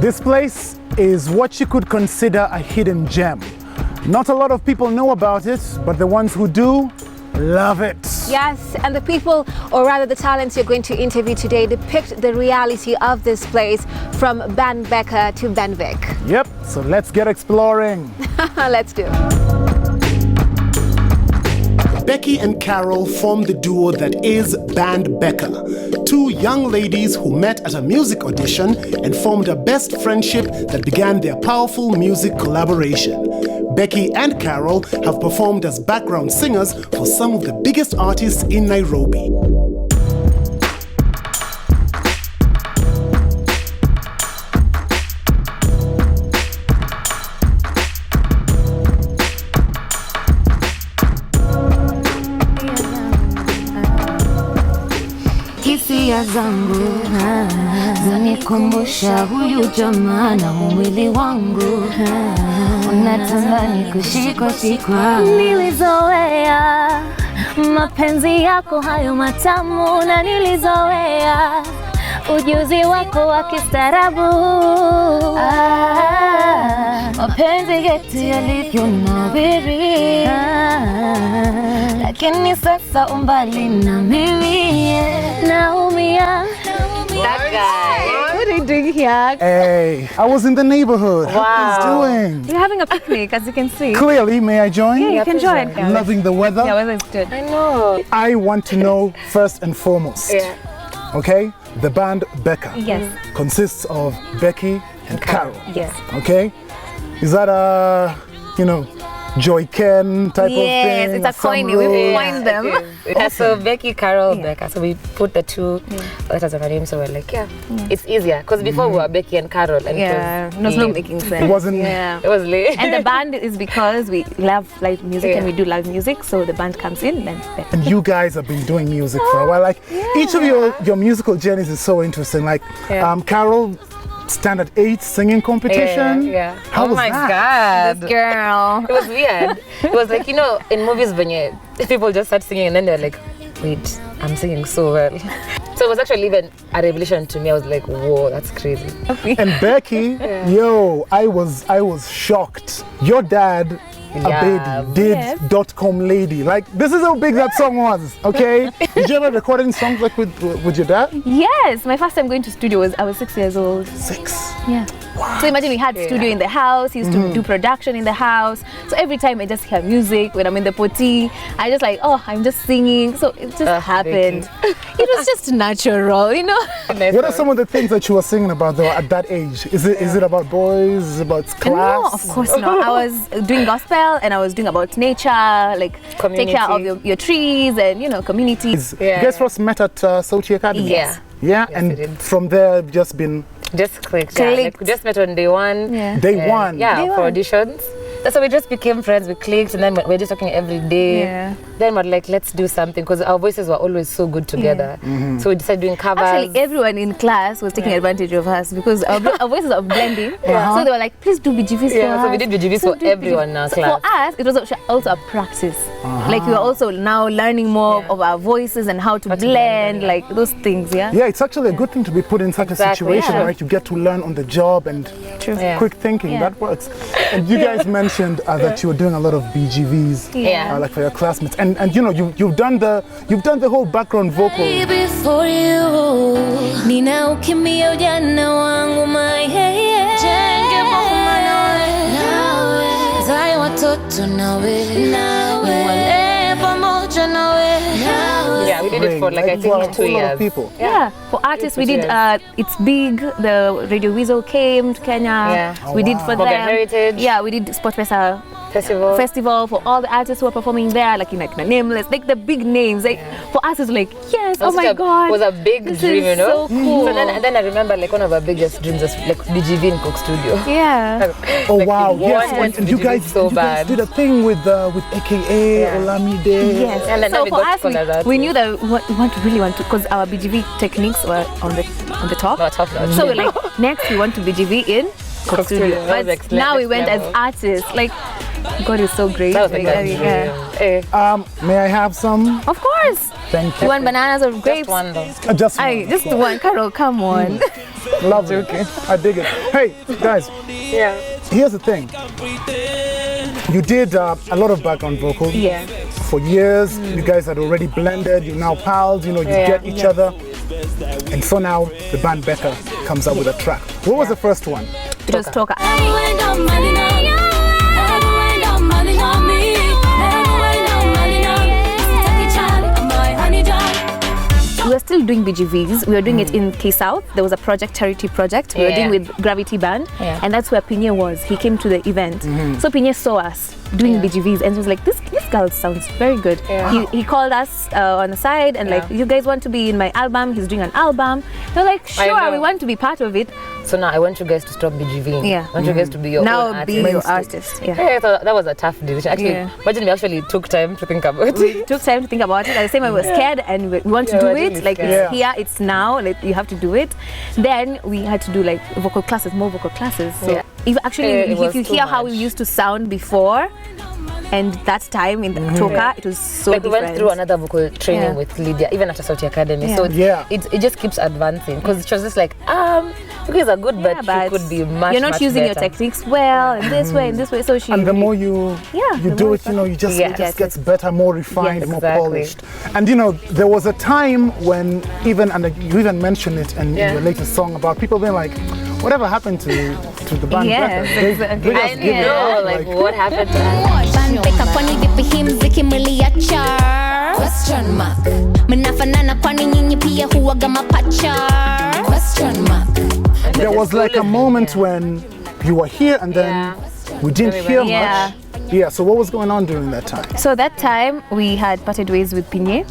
This place is what you could consider a hidden gem. Not a lot of people know about it, but the ones who do, love it. Yes, and the people, or rather the talents you're going to interview today, depict the reality of this place from Beca to Vic. Yep, so let's get exploring. Let's do. Becky and Carol formed the duo that is Beca. Two young ladies who met at a music audition and formed a best friendship that began their powerful music collaboration. Becky and Carol have performed as background singers for some of the biggest artists in Nairobi. Hisia zangu zanikumbusha huyu jamaa na mwili wangu unatamani kushikwa. Nilizoea mapenzi yako hayo matamu, na nilizoea ujuzi wako wa kistaarabu. Mapenzi yetu yalivyonawiri, lakini sasa umbali na mimi naumia. That guy. What are you doing here? Hey, I was in the neighborhood. Wow. How are you doing? We're having a picnic, as you can see. Clearly, may I join? Yeah, you can join. Loving the weather. Yeah, weather is good. I know. I want to know first and foremost. Yeah. Okay, the band Beca. Yes. Consists of Becky and Carol. Yes. Okay, is that a, Joy Ken type of thing? Yes, it's a coin. We coined them. Yeah, so Becky, Carol, Beca. So we put the two letters of our name. So we're like, it's easier. Because before we were Becky and Carol. And it was not making sense. It wasn't. Yeah. It was late. And the band is because we love live music and we do live music. So the band comes in, then Beca. And you guys have been doing music for a while. Like each of your musical journeys is so interesting. Like Carol, standard 8 singing competition. How was that? God, this girl. It was weird. It was like, in movies when people just start singing and then they're like, wait, I'm singing so well. So it was actually even a revelation to me. I was like, whoa, that's crazy. And Becky, I was shocked. Your dad, Abedi, did .com Lady. Like, this is how big that song was, okay? Did you ever record songs like with your dad? Yes, my first time going to studio I was 6 years old. 6? Yeah. Wow. So imagine we had studio in the house. He used to do production in the house. So every time I just hear music when I'm in the potty, I just like, I'm just singing. So it just happened. It was just natural, What are some of the things that you were singing about though at that age? Is it about boys? Is it about class? No, of course not. I was doing gospel and I was doing about nature, like community. Take care of your trees and communities. You guys first met at Sauti Academy? Yeah. Yeah, and from there just been... Just clicked. Yeah. Like, we just met on day one. Yeah. Day one? Yeah, for auditions. That's how we just became friends. We clicked and then we're just talking every day. Yeah. Then we're like, let's do something because our voices were always so good together. Yeah. So we decided doing covers. Actually, everyone in class was taking advantage of us because our voices are blending. So they were like, please do BGVs for us. Yeah, so we did BGVs for everyone in our class. For us, it was also a practice. Like we were also now learning more of our voices and how to blend, like those things, Yeah, it's actually a good thing to be put in such a situation, right? You get to learn on the job and quick thinking. That works. And you guys mentioned that you were doing a lot of BGVs, like for your classmates, and you've done the whole background vocal. For you, nina ukimia ujana wangu jenge mahuma nawe zai watoto nawe wale pamoja nawe. Yeah, we did it for like I think 2 years. People. Yeah, for artists we did It's Big, the Radio Weasel came to Kenya. We did for them. Heritage. Yeah, we did Sport Pesa festival for all the artists who are performing there, like Nameless, like the big names. Like for us, it's like oh my God, it was a big dream, So cool. So then I remember like one of our biggest dreams was like BGV in Coke Studio. Yeah. Wow. Yes. And you guys did a thing with AKA Olamide. Yes. And then so we for got us, we knew that we really want to, because our BGV techniques were on the top. So we're like, next we want to BGV in Coke Studio. But now we went as artists. Like, God is so great. That was may I have some? Of course. Thank you. You want bananas or grapes? Just one though. Just one. Carol, come on. Lovely. Okay. I dig it. Hey, guys. Yeah. Here's the thing. You did a lot of background vocals. Yeah. For years, you guys had already blended. You're now pals. You know, you get each other. And so now the band Beca comes up with a track. What was the first one? It was Talker. We were still doing BGVs. We were doing it in K South. There was a project, charity project. We were doing with Gravity Band, and that's where Pinye was. He came to the event, so Pinye saw us doing BGVs and he was like, "This girl sounds very good." He called us on the side and like, "You guys want to be in my album?" He's doing an album. We're like, "Sure, we want to be part of it." So now I want you guys to stop BGVing. Yeah. I want you guys to be your own Now artist. be your artist. Yeah. Yeah, I thought that was a tough decision. Actually, imagine we actually took time to think about it. We took time to think about it. At the same time, we were scared and we want to do we're it. really Like scared. it's here, it's now. Like you have to do it. Then we had to do like vocal classes, more vocal classes. So if actually, if you hear how we used to sound before, and that time in the Toka, it was so like different. we went through another vocal training with Lydia, even after Sauti Academy. So it just keeps advancing because she was just like, you guys are good, but you could be much. You're not much using better. your techniques well in this way, in this way. So she. And the more you do it, you know, it just gets better, more refined, more polished. And you know, there was a time when even, and you even mentioned it in your latest song about people being like, whatever happened to the band? Yes, exactly. I know, like what happened to us? Beca kwani vipi hii mziki mliacha? Question mark. Mnafanana kwani nyinyi pia huwaga mapacha? Question mark. There was like a moment when you were here and then we didn't hear much. Yeah, so what was going on during that time? So that time we had parted ways with Pinye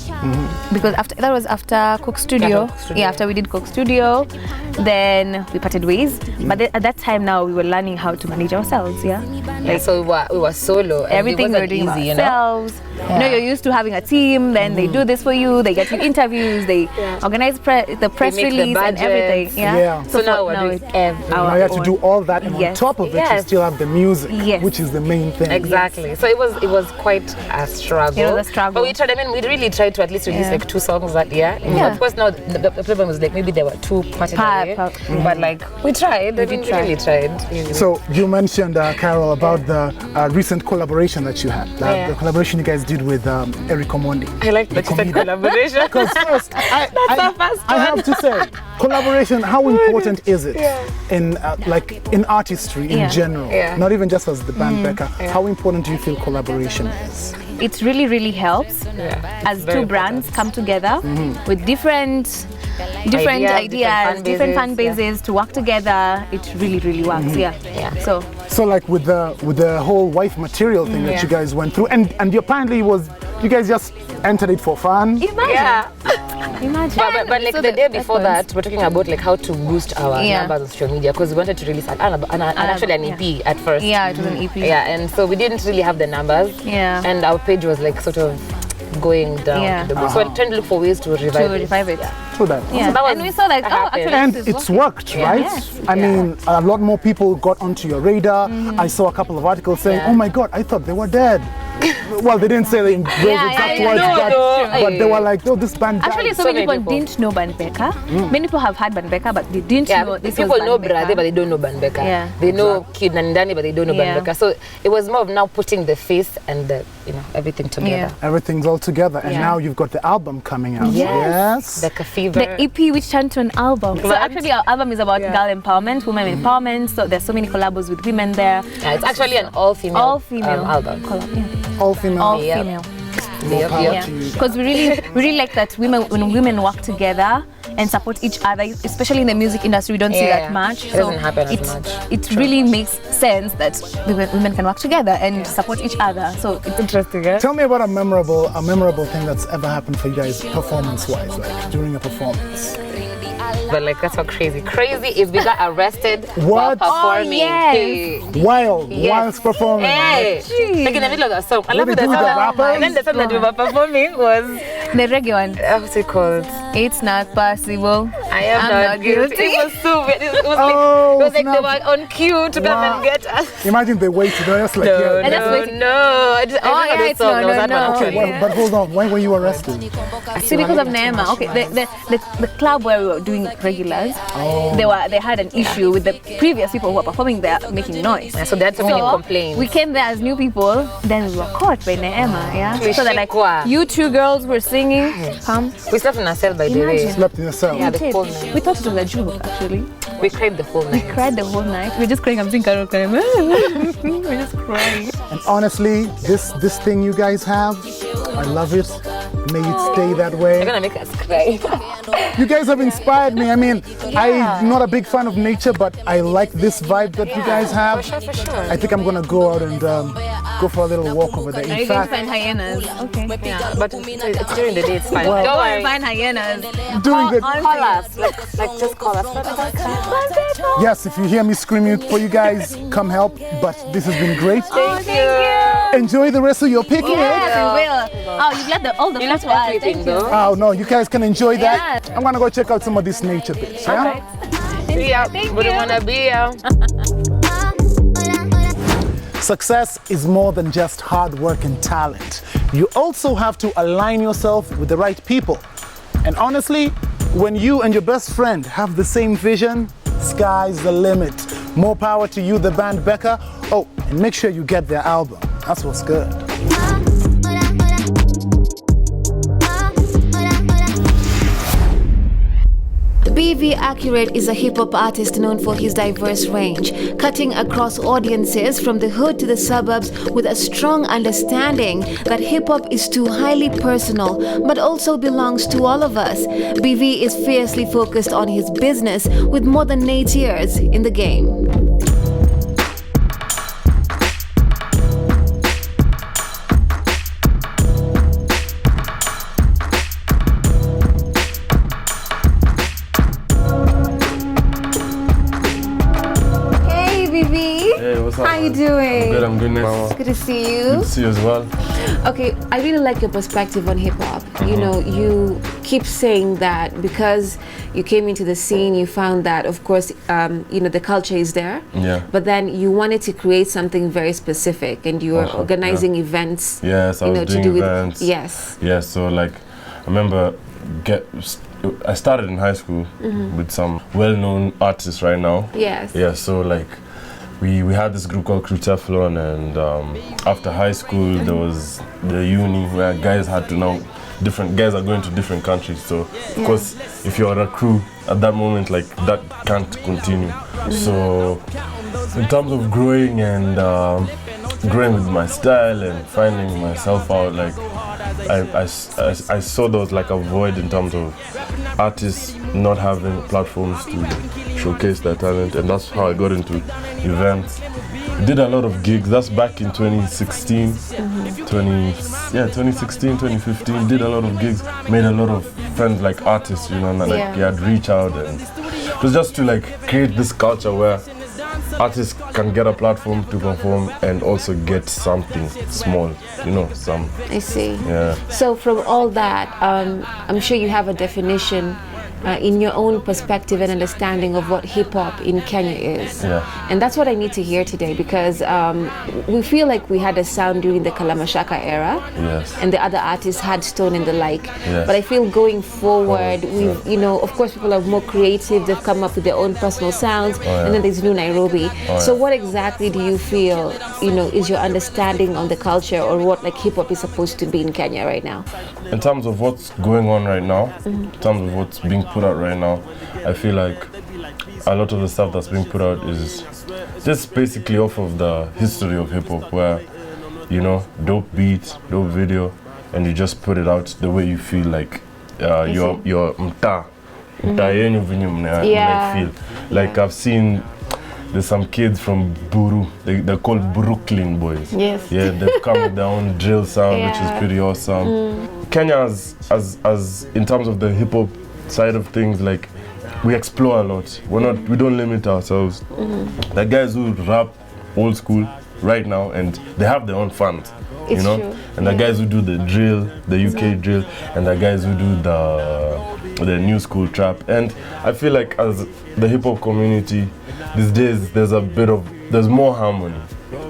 because that was after Coke Studio. Yeah, after we did Coke Studio, then we parted ways. But at that time now we were learning how to manage ourselves. Yeah, like so we were solo. And everything we were doing easy, ourselves. You know, you're used to having a team. Then they do this for you. They get you interviews. They organize the press release and everything. Yeah. So now we're doing everything. Now you have to do all that, and on top of it, you still have the music, which is the main thing. Exactly. So it was quite a struggle. It was a struggle. But we tried. I mean, we really tried to at least release like 2 songs that year. Yeah. Of course, now the problem was like maybe there were 2 parted away. But like we tried. We really tried. So you mentioned, Carol, about the recent collaboration that you had. The collaboration you guys did with Eric Omondi. I like that you said collaboration. Because first, I have to say, collaboration, how important is it in in artistry in general? Not even just as the band Beca. How important do you feel collaboration is? It really helps as 2 brands come together with different ideas, different fan bases to work together. It really works. So like with the whole wife material thing that you guys went through, and apparently you guys just entered it for fun. Imagine. But like the day before that, we're talking about like how to boost our numbers on social media because we wanted to release actually an EP at first. Yeah, it was an EP. Yeah, and so we didn't really have the numbers. Yeah. And our page was like sort of going down. So we're trying to look for ways to revive it. True that. Yeah. So that was, and we saw like, actually, and it's worked, right? Yes. I mean, a lot more people got onto your radar. I saw a couple of articles saying, "Oh my God, I thought they were dead." Well, they didn't say the exact words, but they were like, "Oh, this band died." Actually, so many people didn't know Band Beca. Many people have had Band Beca, but they didn't know this people was know Band Beca. Brade, but they don't know Band Beca. They know Kid Nandani, but they don't know Band Beca. So it was more of now putting the face and the everything together. Everything's all together, and now you've got the album coming out. Yes. Beca Fever. The EP which turned to an album. So actually, our album is about girl empowerment, women empowerment. So there's so many collabs with women there. Yeah, it's actually an all-female album. All female. Because we really like that when women work together and support each other, especially in the music industry, we don't see that much. It doesn't happen as much. It really makes sense that women can work together and support each other. So it's interesting. Tell me about a memorable thing that's ever happened for you guys performance-wise, like during a performance. But like that's what crazy is we got arrested while performing. Whilst performing. Like in the middle of the song. And then the song that we were performing was the reggae one. What's it called? It's not possible. I am not guilty. It was so weird. It was like they were on cue to come and get us. Imagine they waited. They're just like, no. I But hold on. Why were you arrested? See, because of Neema. Okay, the club where we were doing regulars, they had an issue with the previous people who were performing there making noise. So they had so many complaints. We came there as new people, then we were caught by Neema, yeah? So that like, you two girls were singing. We slept in a cell, by the way. Slept in a cell? Yeah, the whole night. We thought it was a joke, actually. We cried the whole night. We cried the whole night. We're just crying. I'm saying Carol. We're just crying. And honestly, this thing you guys have, I love it. May it stay that way. You're gonna make us cry. You guys have inspired me. I mean, I'm not a big fan of nature, but I like this vibe that you guys have. For sure. I think I'm gonna go out and go for a little walk over there. Are you going to find hyenas? Okay. Yeah, but it's during the day. It's fine. Well, don't worry. Find hyenas. During the Call us. Like just call us. Yes, if you hear me screaming for you guys, come help. But this has been great. Thank you. Enjoy the rest of your picnic. Yes, we will. Oh, you've left all the food to us. Everything, though. Oh no, you guys can enjoy that. I'm gonna go check out some of this nature bits. Yeah. See ya. Wouldn't wanna be ya. Success is more than just hard work and talent. You also have to align yourself with the right people. And honestly, when you and your best friend have the same vision, sky's the limit. More power to you, the band Beca. Oh, and make sure you get their album. That's what's good. BV Accurate is a hip-hop artist known for his diverse range, cutting across audiences from the hood to the suburbs with a strong understanding that hip-hop is too highly personal but also belongs to all of us. BV is fiercely focused on his business with more than 8 years in the game. How you doing? I'm good, Mama. Good to see you. Good to see you as well. Okay, I really like your perspective on hip-hop. You know, you keep saying that because you came into the scene, you found that, of course, you know, the culture is there. Yeah. But then you wanted to create something very specific, and you were organizing events. Yes, I was doing events. Yes. Yes, so like, I remember I started in high school with some well-known artists right now. Yes. Yeah, so like, we had this group called Crew Teflon, and after high school there was the uni where guys had to now, different guys are going to different countries, so of course if you're a crew at that moment, like that can't continue. So in terms of growing and growing with my style and finding myself out, like I saw there was like a void in terms of artists not having platforms to showcase their talent, and that's how I got into events. Did a lot of gigs. That's back in 2016, 2016, 2015. Did a lot of gigs. Made a lot of friends, like artists, you know, and like you had reach out, and it was just to like create this culture where artists can get a platform to perform and also get something small, you know, some. I see. Yeah. So from all that, I'm sure you have a definition in your own perspective and understanding of what hip-hop in Kenya is. Yeah. And that's what I need to hear today, because we feel like we had a sound during the Kalamashaka era. Yes. And the other artists had Stone and the like. Yes. But I feel going forward, you know, of course people are more creative, they've come up with their own personal sounds, and then there's New Nairobi. So what exactly do you feel, you know, is your understanding on the culture, or what like hip-hop is supposed to be in Kenya right now? In terms of what's going on right now, in terms of what's being put out right now, I feel like a lot of the stuff that's being put out is just basically off of the history of hip-hop, where, you know, dope beat, dope video, and you just put it out the way you feel like your mta yenyu venye mna feel. Like I've seen there's some kids from Buru, they're called Brooklyn boys. Yes. Yeah, they've come with their own drill sound, which is pretty awesome. Kenya, as in terms of the hip hop side of things, like we explore a lot. We don't limit ourselves. The guys who rap old school right now, and they have their own fans. You know, true. And the guys who do the drill, the UK drill, and the guys who do the the new school trap. And I feel like as the hip hop community these days, there's more harmony,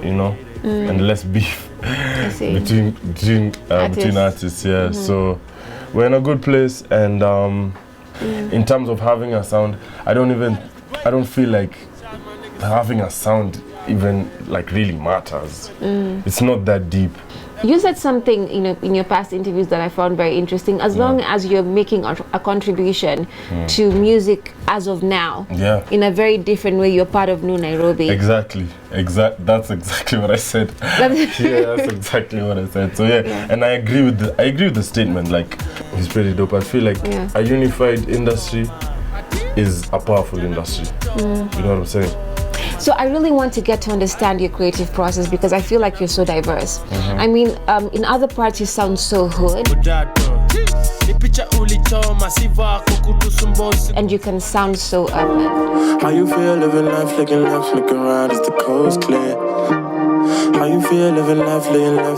you know, and less beef between artists. Yeah, so we're in a good place, and in terms of having a sound, I don't feel like having a sound even like really matters. It's not that deep. You said something in your past interviews that I found very interesting. As long as you're making a contribution to music as of now, in a very different way, you're part of New Nairobi. Exactly. That's exactly what I said. That's exactly what I said. So and I agree with the statement. Like, it's pretty dope. I feel like a unified industry is a powerful industry. You know what I'm saying? So I really want to get to understand your creative process, because I feel like you're so diverse. I mean, in other parts you sound so hood, and you can sound so urban. How you feel living life, looking left, looking right as the coast clear? How you feel living life,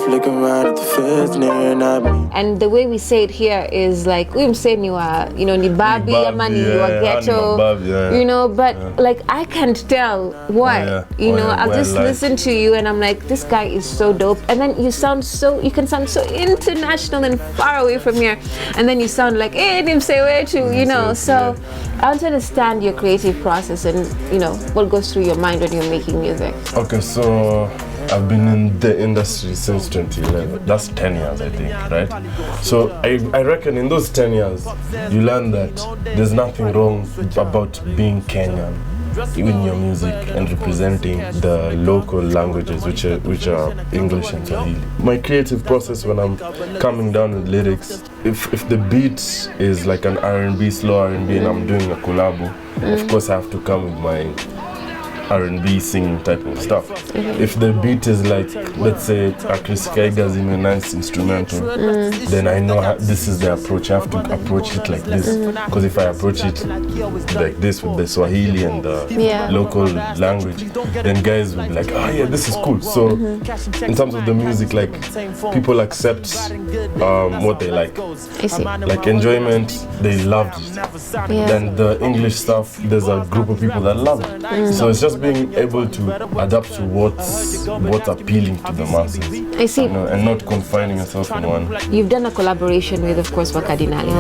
looking right at the first near not me? And the way we say it here is like, we say you are, ni babi, ama ni ghetto, you know, but like I can't tell why. I'll just listen to you and I'm like, this guy is so dope. And then you can sound so international and far away from here. And then you sound like, hey, Nimsewe too, you know. So I want to understand your creative process and, what goes through your mind when you're making music. Okay, so I've been in the industry since 2011. That's 10 years, I think, right? So I reckon in those 10 years, you learn that there's nothing wrong about being Kenyan in your music and representing the local languages, which are English and Swahili. My creative process when I'm coming down with lyrics, if the beat is like an R&B, slow R&B, and I'm doing a collabo, of course I have to come with my R&B singing type of stuff. If the beat is like, let's say, a Chris Kaiga's in a nice instrumental, then I know this is the approach. I have to approach it like this. Because if I approach it like this with the Swahili and the local language, then guys will be like, oh yeah, this is cool. So in terms of the music, like, people accept what they like. I see. Like Enjoyment, they loved it. Then the English stuff, there's a group of people that love it. So it's just being able to adapt to what's appealing to the masses. I see. And not confining yourself in one. You've done a collaboration with, of course, Wakadinali.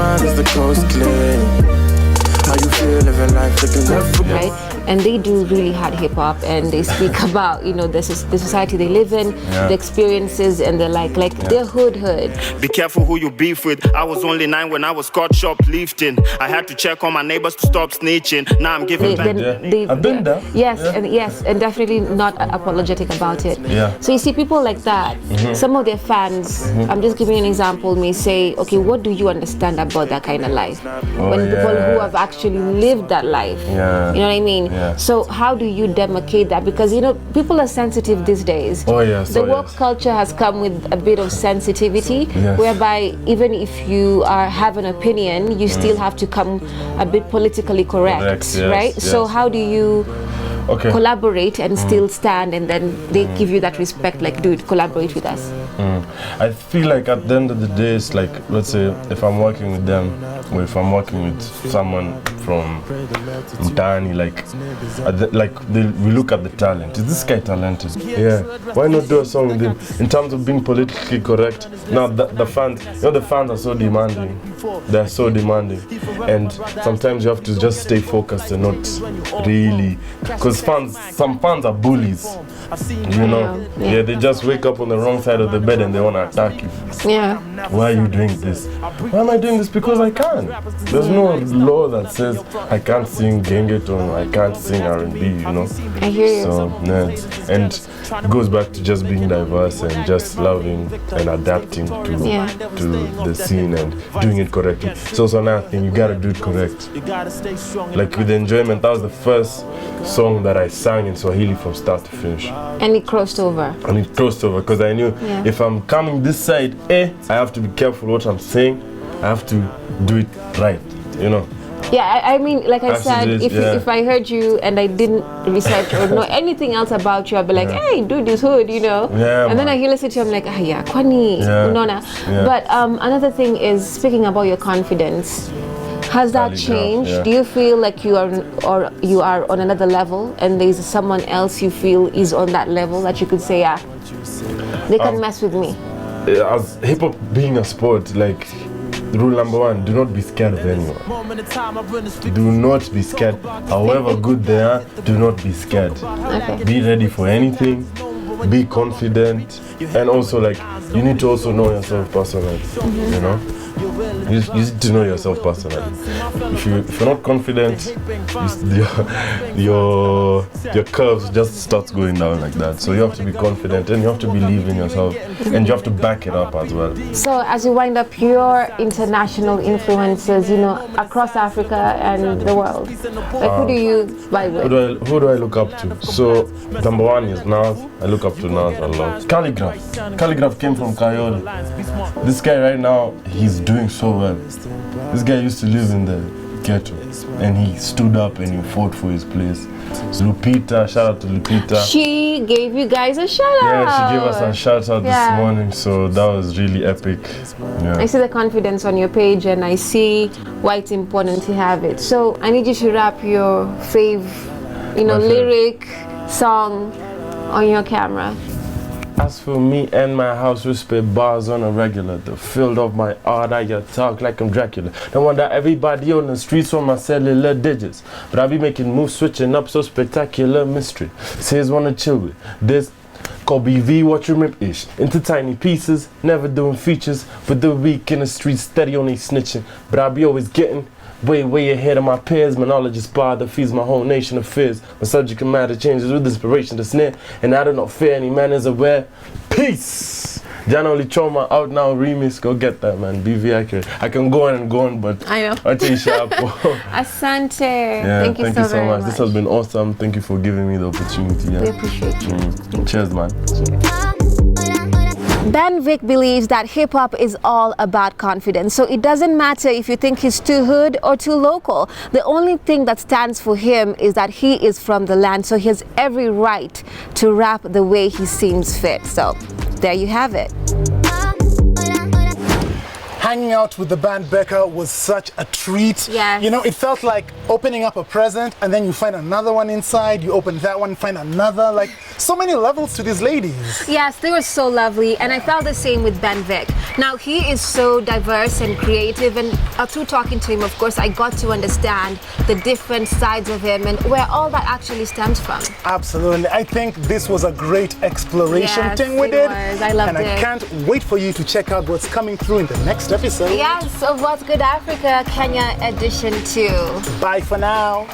Right? And they do really hard hip hop, and they speak about, the society they live in, the experiences, and they're hood. Be careful who you beef with. I was only 9 when I was caught shoplifting. I had to check on my neighbors to stop snitching. Now I'm giving back. I've been there. Yes, and definitely not apologetic about it. So you see, people like that, some of their fans, I'm just giving you an example, may say, okay, what do you understand about that kind of life? When people who have actually lived that life, you know what I mean? So how do you demarcate that? Because people are sensitive these days. The woke culture has come with a bit of sensitivity, whereby even if you have an opinion, you still have to come a bit politically correct, right? So how do you collaborate and still stand, and then they give you that respect, like, dude, collaborate with us? I feel like at the end of the day, it's like, let's say if I'm working with them, or if I'm working with someone from Mtani, we look at the talent. Is this guy talented? Yeah. Why not do a song with him? In terms of being politically correct, now the fans, the fans are so demanding. They're so demanding, and sometimes you have to just stay focused and not really, because some fans are bullies. They just wake up on the wrong side of the bed and they want to attack you. Why are you doing this? Why am I doing this? Because I can. There's no law that says I can't sing gengeton, I can't sing R&B, I hear you. So and it goes back to just being diverse and just loving and adapting to the scene and doing it correctly. So another thing, you gotta do it correct. Like with Enjoyment, that was the first song that I sang in Swahili from start to finish. And it crossed over. Because I knew if I'm coming this side, I have to be careful what I'm saying. I have to do it right, Yeah, I mean, like I said, if I heard you and I didn't research or know anything else about you, I'd be like, hey, dude, this hood, and then I hear listen to you, I'm like, kwani, unona. But another thing is, speaking about your confidence, Has that changed? Yeah. Do you feel like you are on another level, and there's someone else you feel is on that level that you could say, yeah, they can mess with me? As hip hop being a sport, like rule number one, do not be scared of anyone. Do not be scared. However good they are, do not be scared. Okay. Be ready for anything. Be confident, and also like you need to also know yourself personally. You know, you need to know yourself personally. If you're not confident, your curves just start going down like that. So you have to be confident, and you have to believe in yourself, and you have to back it up as well. So as you wind up your international influences, you know, across Africa and the world, like who do you vibe with? Who do I look up to? So number one is Nas. I look up to Nas a lot. Calligraph came from Kayole. This guy right now, he's doing so well. This guy used to live in the ghetto, and he stood up and he fought for his place. So Lupita, shout out to Lupita. She gave you guys a shout out. Yeah, she gave us a shout out this morning, so that was really epic. Yeah. I see the confidence on your page, and I see why it's important to have it. So I need you to rap your lyric, song on your camera. As for me and my house, we spit bars on a regular. The field of my art, I get talk like I'm Dracula. No wonder everybody on the streets on my cellular digits. But I be making moves, switching up, so spectacular mystery. Says wanna chill with this. Call BV, watch your rip-ish. Into tiny pieces, never doing features. But the weak in the streets, steady on these snitching. But I be always getting way ahead of my peers. My knowledge is bar that feeds my whole nation of fears. My subject matter changes with inspiration to snare, and I do not fear any man is aware. Peace. Jan only trauma out now remix. Go get that, man. BV accurate. I can go on, but I know. I'll tell you sharp. Asante. Yeah, thank you so very much. This has been awesome. Thank you for giving me the opportunity. Yeah. We appreciate you. Cheers, man. Ben Vic believes that hip-hop is all about confidence. So it doesn't matter if you think he's too hood or too local. The only thing that stands for him is that he is from the land. So he has every right to rap the way he seems fit. So there you have it. Hanging out with the band Beca was such a treat. Yes. You know, it felt like opening up a present and then you find another one inside, you open that one, find another, like so many levels to these ladies. Yes, they were so lovely, and I felt the same with Ben Vic. Now, he is so diverse and creative, and through talking to him, of course, I got to understand the different sides of him and where all that actually stems from. Absolutely. I think this was a great exploration thing we did. I loved it. And I can't wait for you to check out what's coming through in the next episode. Yes, of What's Good Africa, Kenya edition 2. Bye for now.